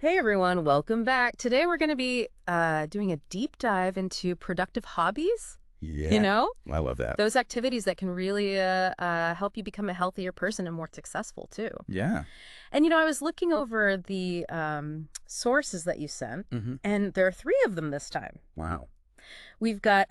Hey everyone, welcome back. Today we're going to be doing a deep dive into productive hobbies. You Yeah, know, I love that. those activities that can really help you become a healthier person and more successful too. Yeah. And I was looking over the sources that you sent, and there are three of them this time. Wow. We've got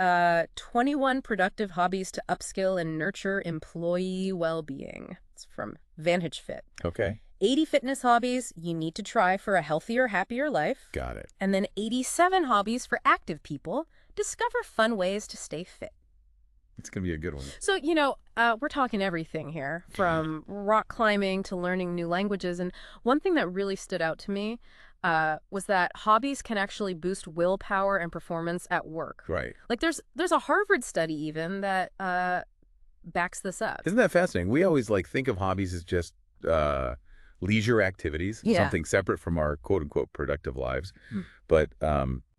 21 productive hobbies to upskill and nurture employee well-being. It's from Vantage Fit. Okay. 80 fitness hobbies you need to try for a healthier, happier life. Got it. And then 87 hobbies for active people. Discover fun ways to stay fit. It's going to be a good one. So, we're talking everything here, from rock climbing to learning new languages. And one thing that really stood out to me was that hobbies can actually boost willpower and performance at work. Right. Like there's a Harvard study even that backs this up. Isn't that fascinating? We always think of hobbies as just leisure activities, something separate from our quote unquote productive lives. But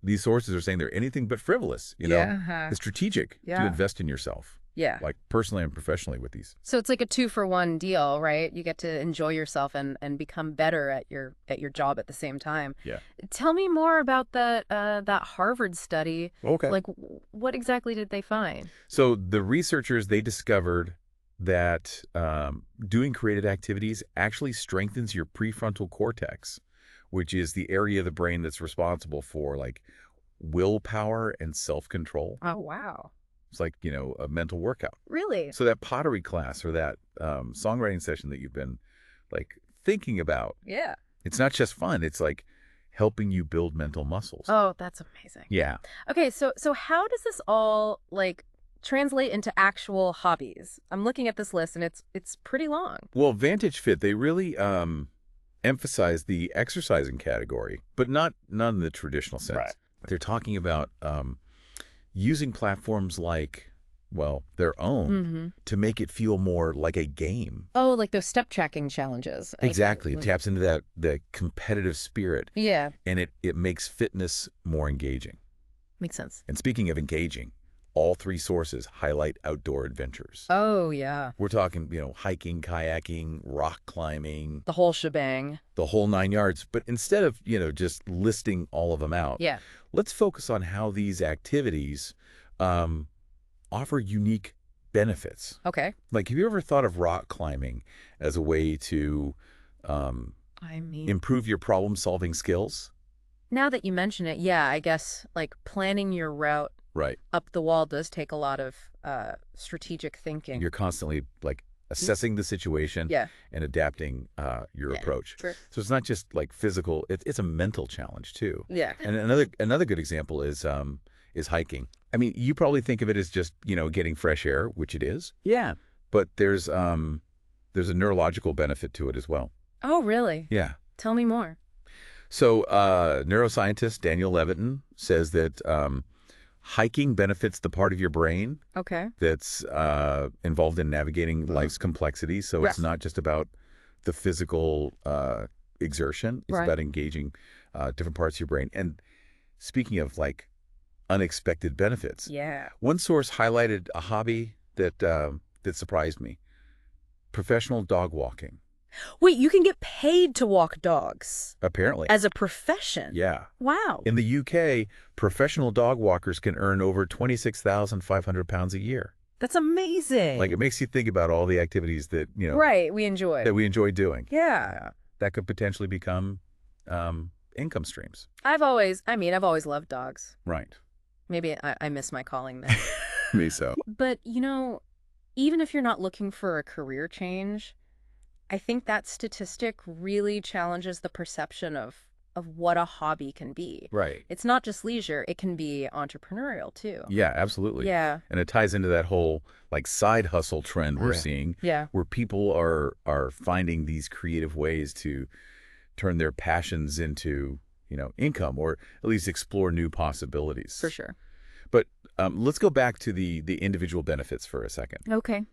these sources are saying they're anything but frivolous, It's strategic to invest in yourself. Yeah. Like personally and professionally with these. So it's like a 2-for-1 deal, right? You get to enjoy yourself and become better at your job at the same time. Yeah. Tell me more about that Harvard study. Okay. Like, what exactly did they find? So the researchers, they discovered that doing creative activities actually strengthens your prefrontal cortex, which is the area of the brain that's responsible for willpower and self-control. Oh, wow. It's like, a mental workout. Really? So that pottery class or that songwriting session that you've been thinking about, Yeah. it's not just fun. It's helping you build mental muscles. Oh, that's amazing. Yeah. Okay, so how does this all translate into actual hobbies? I'm looking at this list and it's pretty long. Well, Vantage Fit, they really emphasize the exercising category, but not in the traditional sense. Right. They're talking about using platforms their own to make it feel more like a game. Oh, like those step tracking challenges. Exactly. It taps into the competitive spirit. Yeah. And it makes fitness more engaging. Makes sense. And speaking of engaging, all three sources highlight outdoor adventures. Oh, yeah. We're talking, hiking, kayaking, rock climbing. The whole shebang. The whole 9 yards. But instead of, just listing all of them out, Yeah. let's focus on how these activities offer unique benefits. Okay. Have you ever thought of rock climbing as a way to improve your problem-solving skills? Now that you mention it, yeah, I guess planning your route Right. up the wall does take a lot of strategic thinking. You're constantly assessing the situation and adapting your approach. Sure. So it's not just physical, it's a mental challenge too. Yeah. And another good example is hiking. I mean, you probably think of it as just, getting fresh air, which it is. Yeah. But there's a neurological benefit to it as well. Oh, really? Yeah. Tell me more. So neuroscientist Daniel Levitin says that hiking benefits the part of your brain that's involved in navigating life's complexities. So it's not just about the physical exertion. It's about engaging different parts of your brain. And speaking of unexpected benefits, one source highlighted a hobby that surprised me: professional dog walking. Wait, you can get paid to walk dogs? Apparently. As a profession? Yeah. Wow. In the UK, professional dog walkers can earn over £26,500 a year. That's amazing. It makes you think about all the activities that, Right, we enjoy. that we enjoy doing. Yeah. That could potentially become income streams. I've always loved dogs. Right. Maybe I miss my calling there. Me so. But, even if you're not looking for a career change, I think that statistic really challenges the perception of what a hobby can be. Right. It's not just leisure. It can be entrepreneurial, too. Yeah, absolutely. Yeah. And it ties into that whole side hustle trend we're seeing. Yeah. Where people are finding these creative ways to turn their passions into, income, or at least explore new possibilities. For sure. But let's go back to the individual benefits for a second. Okay.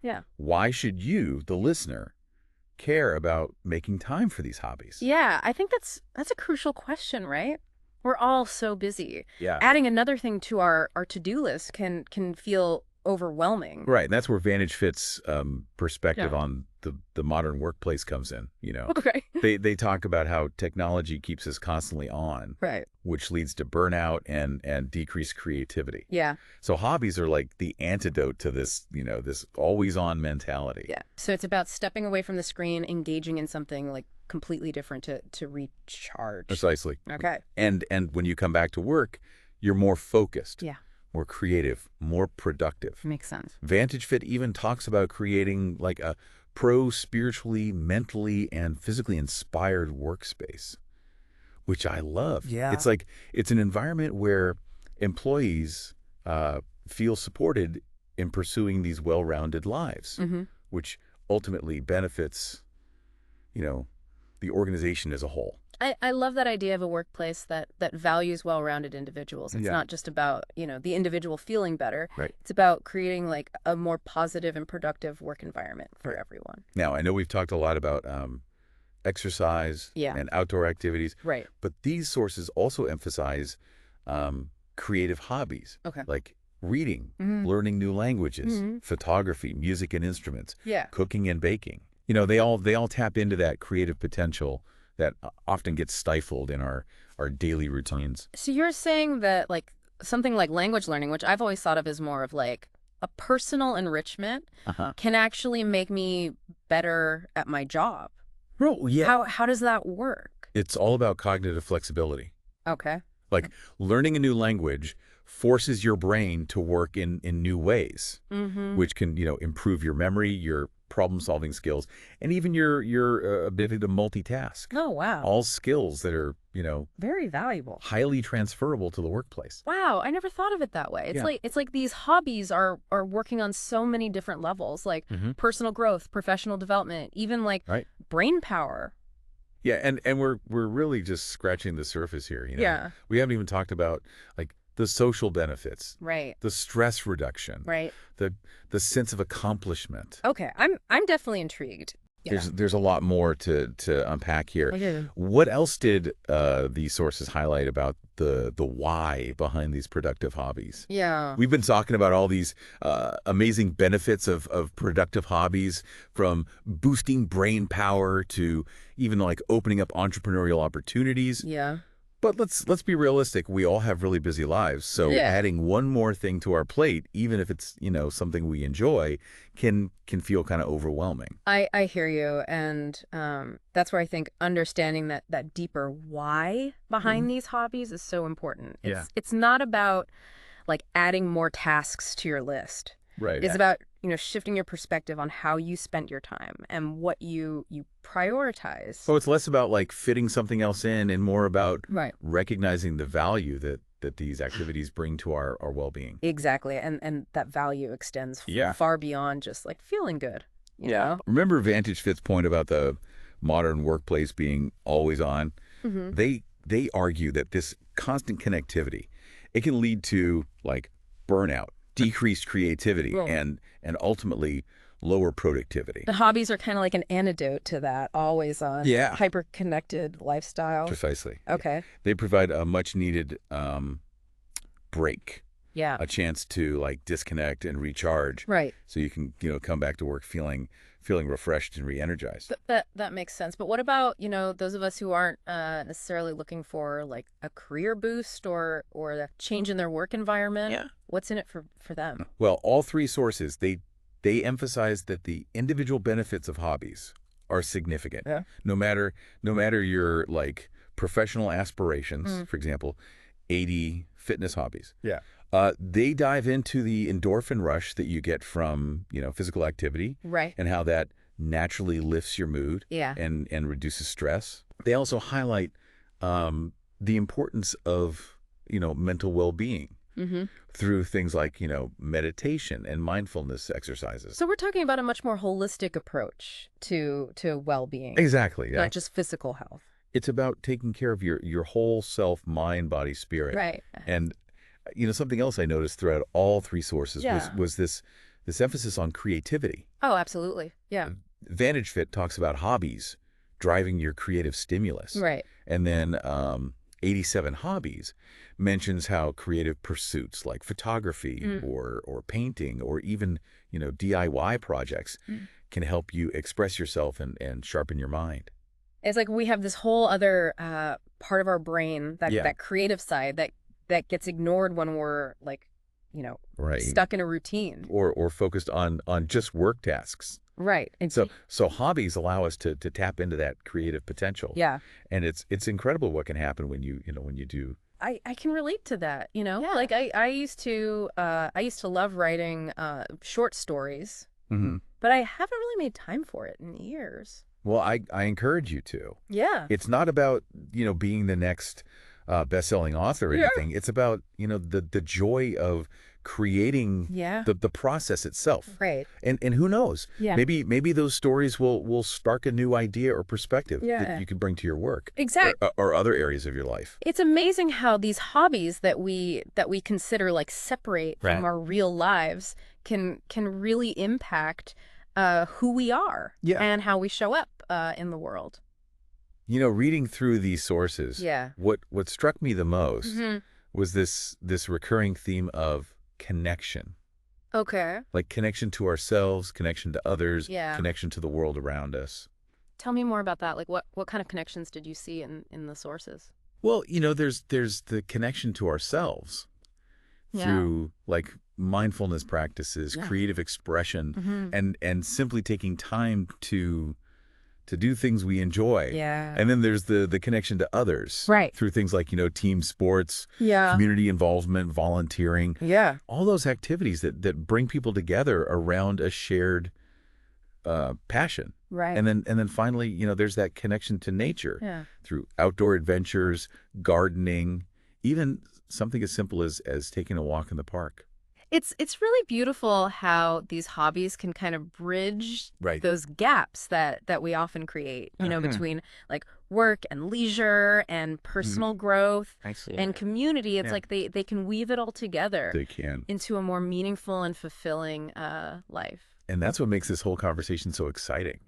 Yeah. Why should you, the listener, care about making time for these hobbies? Yeah, I think that's a crucial question, right? We're all so busy. Yeah. Adding another thing to our to-do list can feel overwhelming. Right. And that's where Vantage Fit's perspective the modern workplace comes in, Okay. They talk about how technology keeps us constantly on, Right. which leads to burnout and decreased creativity. Yeah. So hobbies are like the antidote to this, this always on mentality. Yeah. So it's about stepping away from the screen, engaging in something like completely different to recharge. Precisely. Okay. And when you come back to work, you're more focused. Yeah. More creative, more productive. Makes sense. Vantage Fit even talks about creating like a spiritually, mentally, and physically inspired workspace, which I love. Yeah. It's an environment where employees feel supported in pursuing these well-rounded lives, which ultimately benefits, the organization as a whole. I love that idea of a workplace that values well-rounded individuals. It's not just about, the individual feeling better. Right. It's about creating like a more positive and productive work environment for everyone. Now, I know we've talked a lot about exercise and outdoor activities, Right. but these sources also emphasize creative hobbies, like reading, learning new languages, photography, music and instruments, cooking and baking. They all tap into that creative potential that often gets stifled in our daily routines. So you're saying that like something like language learning, which I've always thought of as more of like a personal enrichment, can actually make me better at my job. Oh, yeah. How does that work? It's all about cognitive flexibility. Okay. Like learning a new language forces your brain to work in new ways, which can, improve your memory, your problem-solving skills, and even your ability to multitask. Oh, wow. All skills that are, very valuable, highly transferable to the workplace. Wow, I never thought of it that way. It's like these hobbies are working on so many different levels, like personal growth, professional development, even like brain power. Yeah, and we're really just scratching the surface here, Yeah. We haven't even talked about like the social benefits, right? The stress reduction, right? The sense of accomplishment. Okay, I'm definitely intrigued. Yeah. There's a lot more to unpack here. Okay. What else did these sources highlight about the why behind these productive hobbies? Yeah. We've been talking about all these amazing benefits of productive hobbies, from boosting brain power to even like opening up entrepreneurial opportunities. Yeah. But let's be realistic. We all have really busy lives, so adding one more thing to our plate, even if it's something we enjoy, can feel kind of overwhelming. I hear you, and that's where I think understanding that deeper why behind these hobbies is so important. It's not about like adding more tasks to your list. Right. It's about shifting your perspective on how you spent your time and what you prioritize. So it's less about like fitting something else in and more about recognizing the value that these activities bring to our well-being. Exactly, and that value extends far beyond just like feeling good. You know? Remember Vantage Fit's point about the modern workplace being always on? They argue that this constant connectivity, it can lead to like burnout, decreased creativity, and ultimately lower productivity. The hobbies are kind of like an antidote to that always on hyper-connected lifestyle. Precisely. Okay. They provide a much-needed break. Yeah. A chance to like disconnect and recharge. Right. So you can, come back to work feeling refreshed and re-energized. That makes sense. But what about, those of us who aren't necessarily looking for like a career boost or a change in their work environment? Yeah. What's in it for them? Well, all three sources, they emphasize that the individual benefits of hobbies are significant. Yeah. No matter your like professional aspirations, for example, 80 fitness hobbies. Yeah. They dive into the endorphin rush that you get from, physical activity. Right. And how that naturally lifts your mood and reduces stress. They also highlight the importance of, mental well-being through things like, meditation and mindfulness exercises. So we're talking about a much more holistic approach to well-being. Exactly. Yeah. Not just physical health. It's about taking care of your whole self, mind, body, spirit. Right. And something else I noticed throughout all three sources was this emphasis on creativity. Oh, absolutely. Yeah. Vantage Fit talks about hobbies driving your creative stimulus. Right. And then 87 Hobbies mentions how creative pursuits like photography or painting or even, DIY projects can help you express yourself and sharpen your mind. It's like we have this whole other part of our brain, that creative side that gets ignored when we're like, Right. stuck in a routine. Or focused on just work tasks. Right. So hobbies allow us to tap into that creative potential. Yeah. And it's incredible what can happen when you do. I can relate to that, Yeah. Like I used to love writing short stories, but I haven't really made time for it in years. Well, I encourage you to. Yeah. It's not about, being the next best-selling author or anything. It's about, the joy of creating the process itself. Right. And who knows? Yeah. Maybe those stories will spark a new idea or perspective that you can bring to your work. Exactly. Or other areas of your life. It's amazing how these hobbies that we consider like separate from our real lives can really impact who we are and how we show up in the world. Reading through these sources, what struck me the most was this recurring theme of connection. Okay. Like connection to ourselves, connection to others, connection to the world around us. Tell me more about that. Like what kind of connections did you see in the sources? Well, there's the connection to ourselves through like mindfulness practices, creative expression, and simply taking time to do things we enjoy. Yeah. And then there's the connection to others. Right. Through things like, team sports, community involvement, volunteering. Yeah. All those activities that bring people together around a shared passion. Right. And then finally, there's that connection to nature through outdoor adventures, gardening, even something as simple as taking a walk in the park. It's really beautiful how these hobbies can kind of bridge those gaps that we often create, between like work and leisure and personal growth and community. It's like they can weave it all together. They can. Into a more meaningful and fulfilling life. And that's what makes this whole conversation so exciting,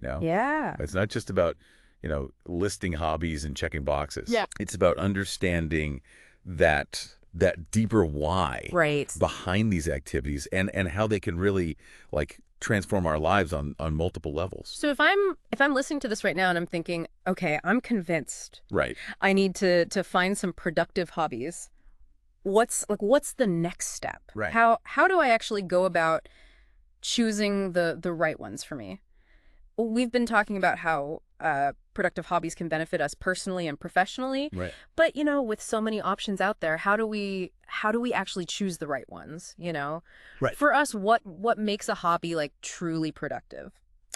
Yeah. It's not just about, listing hobbies and checking boxes. Yeah. It's about understanding that deeper why behind these activities and how they can really like transform our lives on multiple levels. So if I'm listening to this right now and I'm thinking, okay, I'm convinced I need to find some productive hobbies. What's the next step? Right. How do I actually go about choosing the right ones for me? We've been talking about how productive hobbies can benefit us personally and professionally. Right. But, with so many options out there, how do we actually choose the right ones, Right. For us, what makes a hobby like truly productive?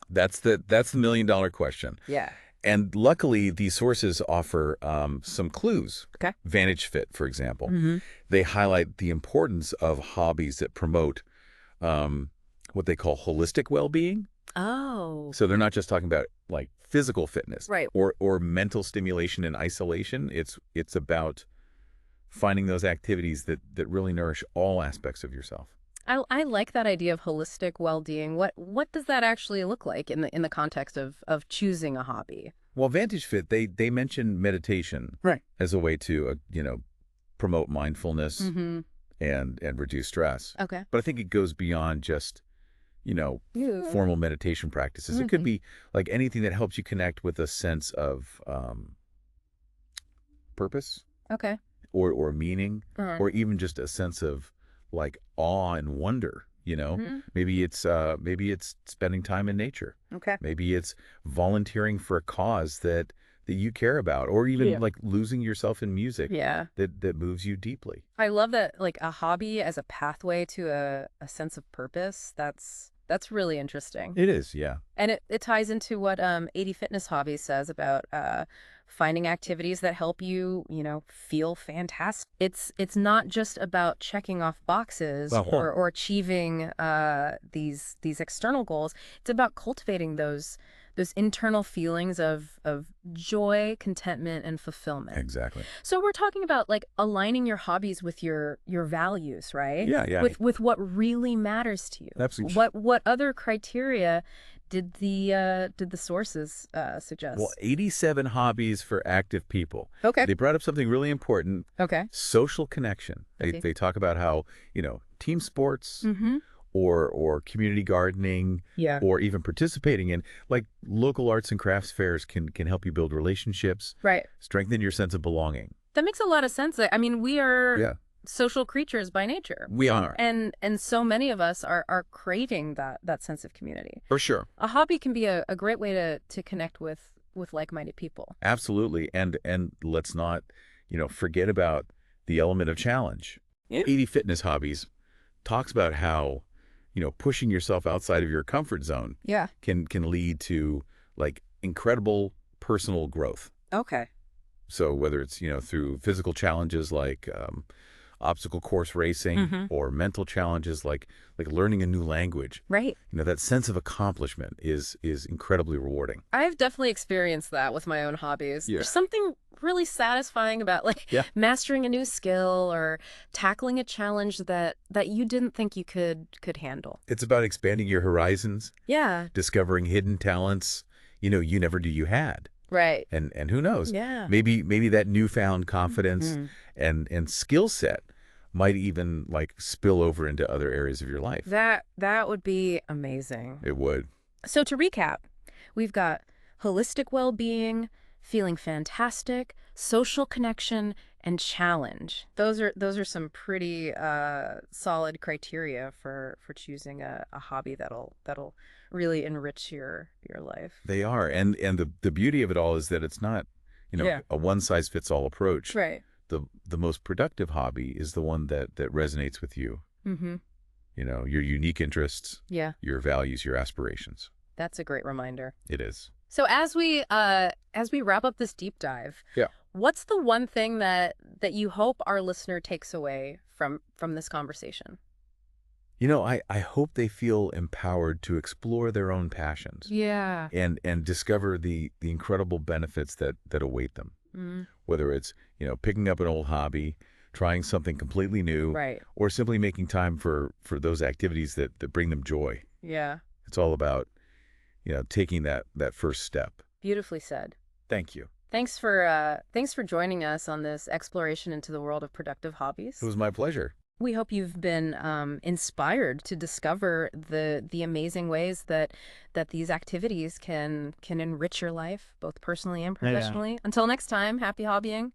That's the $1 million question. Yeah. And luckily, these sources offer some clues. Okay. Vantage Fit, for example. They highlight the importance of hobbies that promote what they call holistic well-being. Oh. So they're not just talking about like physical fitness Right. or mental stimulation and isolation. It's about finding those activities that really nourish all aspects of yourself. I like that idea of holistic well-being. What does that actually look like in the context of choosing a hobby? Well, Vantage Fit, they mention meditation as a way to promote mindfulness and reduce stress. Okay. But I think it goes beyond just formal meditation practices. It could be like anything that helps you connect with a sense of purpose. Okay. Or meaning, or even just a sense of like awe and wonder. Maybe it's spending time in nature. Okay. Maybe it's volunteering for a cause that you care about, or even like losing yourself in music. That moves you deeply. I love that, like a hobby as a pathway to a sense of purpose. That's really interesting. It is, yeah. And it ties into what 80 Fitness Hobbies says about finding activities that help you, feel fantastic. It's not just about checking off boxes or achieving these external goals. It's about cultivating those internal feelings of joy, contentment, and fulfillment. Exactly. So we're talking about like aligning your hobbies with your values, right? Yeah. With what really matters to you. Absolutely. What other criteria did the sources suggest? Well, 87 hobbies for active people. Okay. They brought up something really important. Okay. Social connection. They talk about how, team sports or community gardening, Yeah. or even participating in like local arts and crafts fairs can help you build relationships, Right. strengthen your sense of belonging. That makes a lot of sense. I mean, we are Yeah, social creatures by nature. we are. And so many of us are craving that sense of community. For sure. A hobby can be a great way to connect with like-minded people. Absolutely. And let's not, forget about the element of challenge. Yeah. 80 Fitness Hobbies talks about how, pushing yourself outside of your comfort zone Yeah. can lead to like incredible personal growth. Okay. So whether it's, through physical challenges like obstacle course racing or mental challenges like learning a new language. Right. That sense of accomplishment is incredibly rewarding. I've definitely experienced that with my own hobbies. Yeah. There's something really satisfying about mastering a new skill or tackling a challenge that you didn't think you could handle. It's about expanding your horizons, Yeah. discovering hidden talents, you never knew you had. Right. And who knows? Yeah. Maybe that newfound confidence and skill set might even like spill over into other areas of your life. That would be amazing. It would. So to recap, we've got holistic well-being, feeling fantastic, social connection, and challenge. Those are some pretty solid criteria for choosing a hobby that'll really enrich your life. They are. And the beauty of it all is that it's not, a one-size-fits-all approach. Right. The most productive hobby is the one that resonates with you. Mm-hmm. Your unique interests, Yeah. your values, your aspirations. That's a great reminder. It is. So as we wrap up this deep dive, what's the one thing that you hope our listener takes away from this conversation? I hope they feel empowered to explore their own passions. Yeah. And discover the incredible benefits that await them. Whether it's, picking up an old hobby, trying something completely new, Right. or simply making time for those activities that bring them joy. Yeah. It's all about, taking that first step. Beautifully said. Thank you. Thanks for joining us on this exploration into the world of productive hobbies. It was my pleasure. We hope you've been inspired to discover the amazing ways that these activities can enrich your life, both personally and professionally. Until next time, happy hobbying.